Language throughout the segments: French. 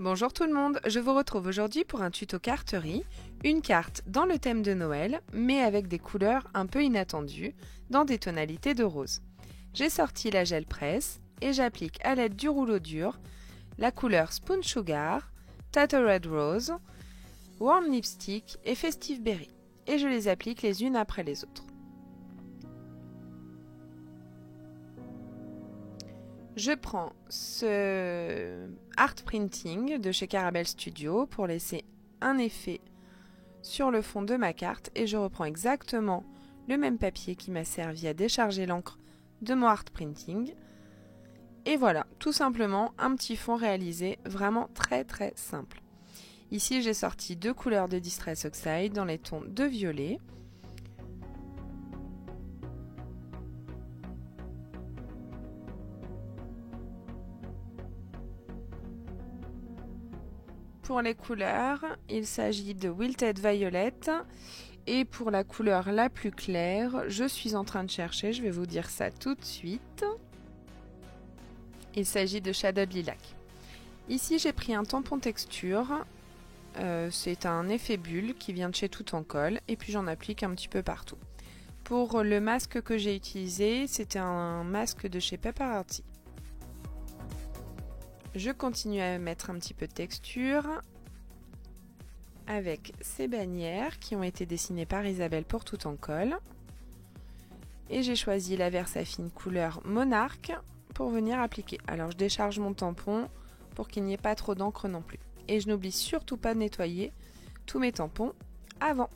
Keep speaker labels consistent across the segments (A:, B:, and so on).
A: Bonjour tout le monde, je vous retrouve aujourd'hui pour un tuto carterie, une carte dans le thème de Noël, mais avec des couleurs un peu inattendues, dans des tonalités de rose. J'ai sorti la gel presse et j'applique à l'aide du rouleau dur la couleur Spoon Sugar, Tattoo Red Rose, Warm Lipstick et Festive Berry, et je les applique les unes après les autres. Je prends ce art printing de chez Caramel Studio pour laisser un effet sur le fond de ma carte et je reprends exactement le même papier qui m'a servi à décharger l'encre de mon art printing. Et voilà, tout simplement un petit fond réalisé vraiment très simple. Ici j'ai sorti deux couleurs de Distress Oxide dans les tons de violet. Pour les couleurs, il s'agit de Wilted Violet et pour la couleur la plus claire, je suis en train de chercher, je vais vous dire ça tout de suite. Il s'agit de Shadowed Lilac. Ici j'ai pris un tampon texture, c'est un effet bulle qui vient de chez Tout en Colle et puis j'en applique un petit peu partout. Pour le masque que j'ai utilisé, c'était un masque de chez Paparazzi. Je continue à mettre un petit peu de texture avec ces bannières qui ont été dessinées par Isabelle pour Tout en Colle. Et j'ai choisi la Versafine couleur Monarque pour venir appliquer. Alors je décharge mon tampon pour qu'il n'y ait pas trop d'encre non plus. Et je n'oublie surtout pas de nettoyer tous mes tampons avant.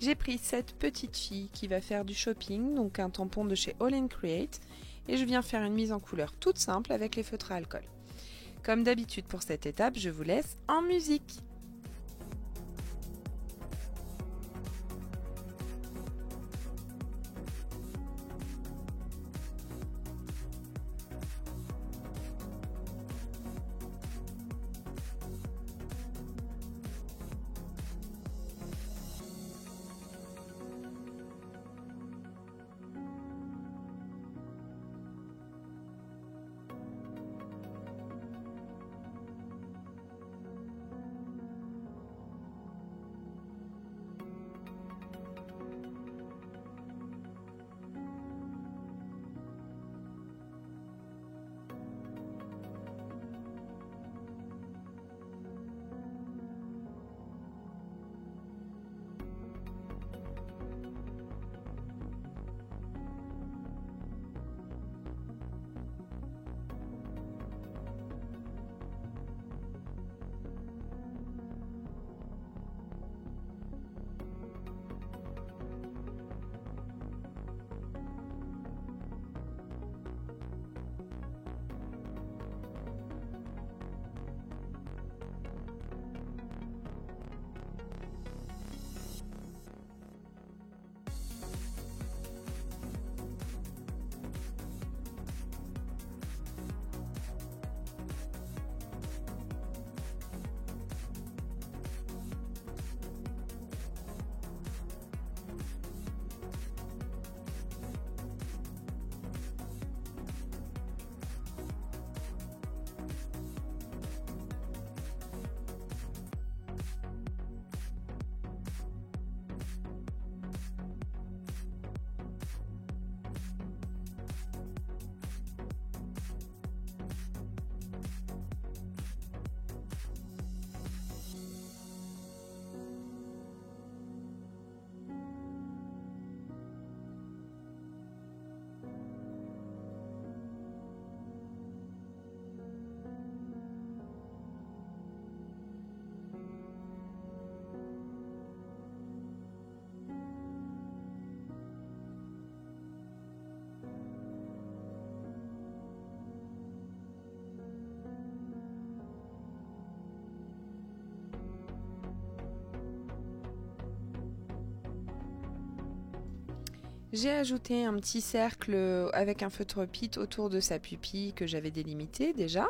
A: J'ai pris cette petite fille qui va faire du shopping, donc un tampon de chez All in Create. Et je viens faire une mise en couleur toute simple avec les feutres à alcool. Comme d'habitude pour cette étape, je vous laisse en musique. J'ai ajouté un petit cercle avec un feutre pite autour de sa pupille que j'avais délimité déjà.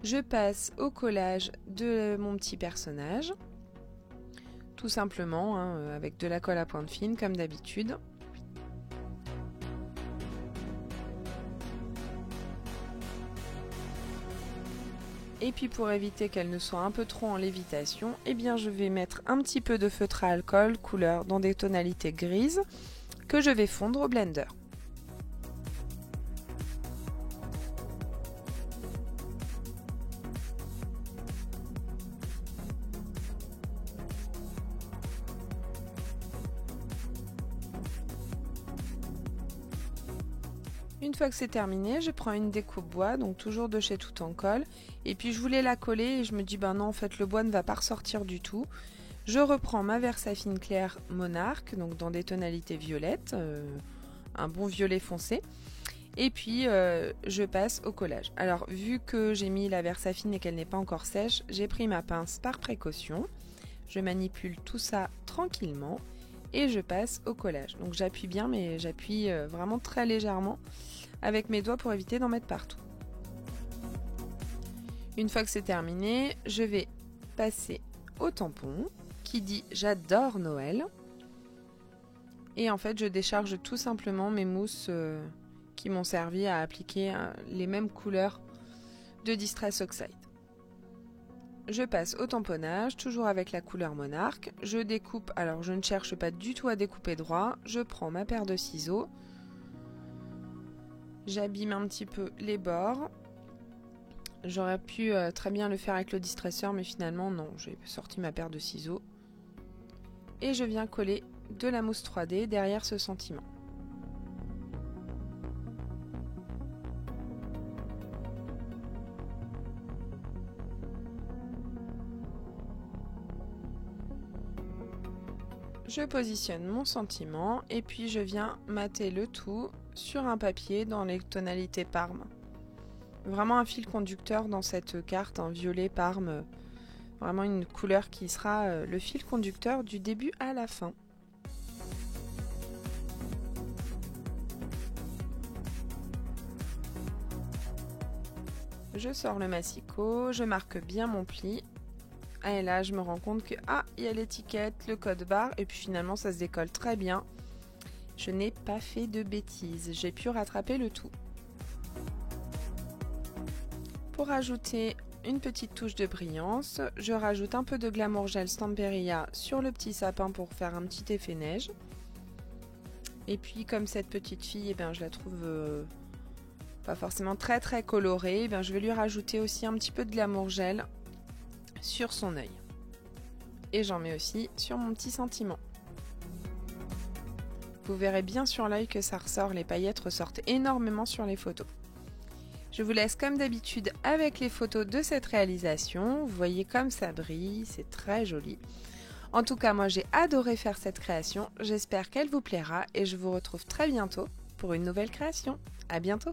A: Je passe au collage de mon petit personnage, tout simplement, avec de la colle à pointe fine comme d'habitude. Et puis pour éviter qu'elle ne soit un peu trop en lévitation, eh bien je vais mettre un petit peu de feutre à alcool couleur dans des tonalités grises que je vais fondre au blender. Une fois que c'est terminé, je prends une découpe bois, donc toujours de chez Tout en Colle, et puis je voulais la coller et je me dis ben non, en fait le bois ne va pas ressortir du tout. Je reprends ma Versafine claire Monarch, donc dans des tonalités violettes, un bon violet foncé, et puis je passe au collage. Alors vu que j'ai mis la Versafine et qu'elle n'est pas encore sèche, j'ai pris ma pince par précaution, je manipule tout ça tranquillement et je passe au collage. Donc j'appuie bien, mais j'appuie vraiment très légèrement avec mes doigts pour éviter d'en mettre partout. Une fois que c'est terminé, je vais passer au tampon qui dit j'adore Noël. Et en fait, je décharge tout simplement mes mousses qui m'ont servi à appliquer les mêmes couleurs de Distress Oxide. Je passe au tamponnage, toujours avec la couleur Monarch. Je découpe, alors je ne cherche pas du tout à découper droit. Je prends ma paire de ciseaux. J'abîme un petit peu les bords. J'aurais pu très bien le faire avec le distresseur, mais finalement non, j'ai sorti ma paire de ciseaux. Et je viens coller de la mousse 3D derrière ce sentiment. Je positionne mon sentiment et puis je viens mater le tout sur un papier dans les tonalités Parme. Vraiment un fil conducteur dans cette carte, un violet Parme, vraiment une couleur qui sera le fil conducteur du début à la fin. Je sors le massicot, je marque bien mon pli. Et là, je me rends compte que il y a l'étiquette, le code barre, et puis finalement, ça se décolle très bien. Je n'ai pas fait de bêtises, j'ai pu rattraper le tout. Pour ajouter une petite touche de brillance, je rajoute un peu de Glamour Gel Stamperia sur le petit sapin pour faire un petit effet neige. Et puis, comme cette petite fille, eh bien, je la trouve pas forcément très très colorée, eh bien, je vais lui rajouter aussi un petit peu de Glamour Gel sur son œil. Et j'en mets aussi sur mon petit sentiment. Vous verrez bien sur l'œil que ça ressort, les paillettes ressortent énormément sur les photos. Je vous laisse comme d'habitude avec les photos de cette réalisation. Vous voyez comme ça brille, c'est très joli. En tout cas, moi j'ai adoré faire cette création. J'espère qu'elle vous plaira et je vous retrouve très bientôt pour une nouvelle création. À bientôt!